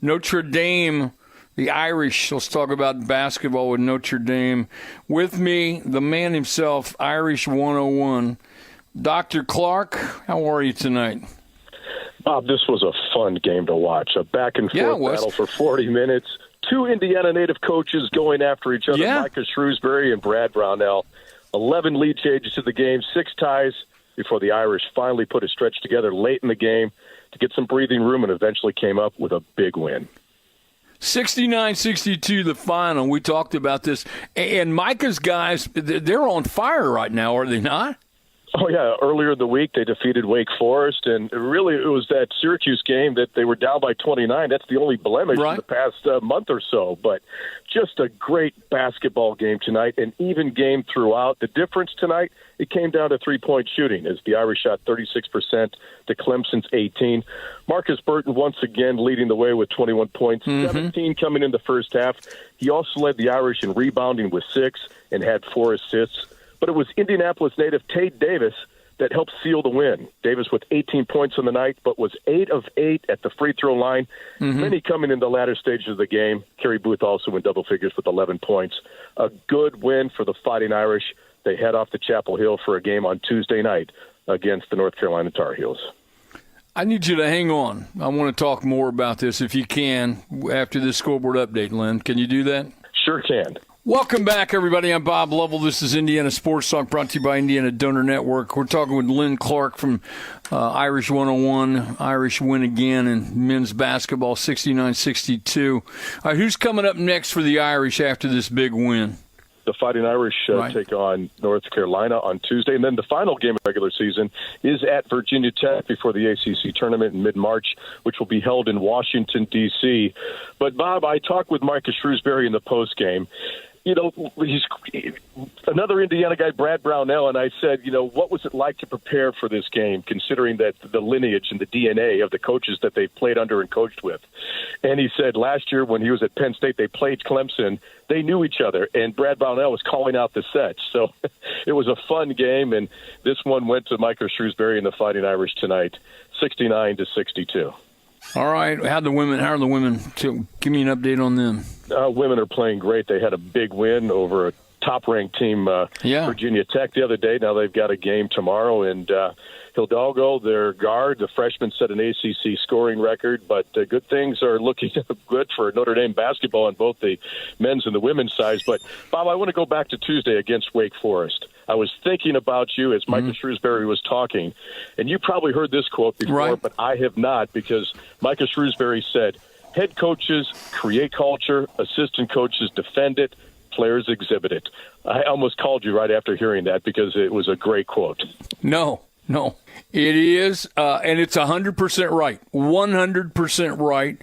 Notre Dame, the Irish. Let's talk about basketball with Notre Dame. With me, the man himself, Irish 101, Dr. Clark. How are you tonight? Bob, this was a fun game to watch. A back-and-forth battle for 40 minutes. Two Indiana native coaches going after each other, Micah Shrewsbury and Brad Brownell. 11 lead changes to the game, 6 ties before the Irish finally put a stretch together late in the game to get some breathing room and eventually came up with a big win. 69-62 the final. We talked about this. And Micah's guys, they're on fire right now, are they not? Oh, yeah. Earlier in the week, they defeated Wake Forest, and really it was that Syracuse game that they were down by 29. That's the only blemish in the past month or so. But just a great basketball game tonight, an even game throughout. The difference tonight, it came down to three-point shooting as the Irish shot 36% to Clemson's 18. Marcus Burton once again leading the way with 21 points, 17 coming in the first half. He also led the Irish in rebounding with 6 and had 4 assists. But it was Indianapolis native Tate Davis that helped seal the win. Davis with 18 points on the night, but was 8 of 8 at the free throw line. Many coming in the latter stages of the game. Kerry Booth also in double figures with 11 points. A good win for the Fighting Irish. They head off to Chapel Hill for a game on Tuesday night against the North Carolina Tar Heels. I need you to hang on. I want to talk more about this if you can after this scoreboard update, Lynn. Can you do that? Sure can. Welcome back, everybody. I'm Bob Lovell. This is Indiana Sports Talk, brought to you by Indiana Donor Network. We're talking with Lynn Clark from Irish 101. Irish win again in men's basketball, 69-62. All right, who's coming up next for the Irish after this big win? The Fighting Irish take on North Carolina on Tuesday. And then the final game of the regular season is at Virginia Tech before the ACC tournament in mid-March, which will be held in Washington, D.C. But, Bob, I talked with Micah Shrewsbury in the postgame. You know, he's another Indiana guy, Brad Brownell, and I said, you know, what was it like to prepare for this game, considering that the lineage and the DNA of the coaches that they played under and coached with? And he said last year when he was at Penn State, they played Clemson. They knew each other, and Brad Brownell was calling out the sets. So it was a fun game, and this one went to Micah Shrewsbury and the Fighting Irish tonight, 69-62. All right. How are the women? Give me an update on them. Women are playing great. They had a big win over a top-ranked team, Virginia Tech, the other day. Now they've got a game tomorrow. And Hidalgo, their guard, the freshman, set an ACC scoring record. But good things are looking good for Notre Dame basketball on both the men's and the women's sides. But, Bob, I want to go back to Tuesday against Wake Forest. I was thinking about you as Micah Shrewsbury was talking, and you probably heard this quote before, but I have not, because Micah Shrewsbury said, head coaches create culture, assistant coaches defend it, players exhibit it. I almost called you right after hearing that because it was a great quote. No, it is, and it's 100% right, 100% right.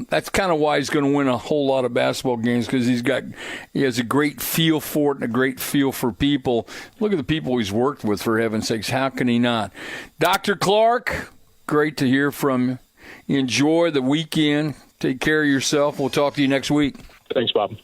That's kind of why he's going to win a whole lot of basketball games, because he has a great feel for it and a great feel for people. Look at the people he's worked with, for heaven's sakes. How can he not? Dr. Clark, great to hear from you. Enjoy the weekend. Take care of yourself. We'll talk to you next week. Thanks, Bob.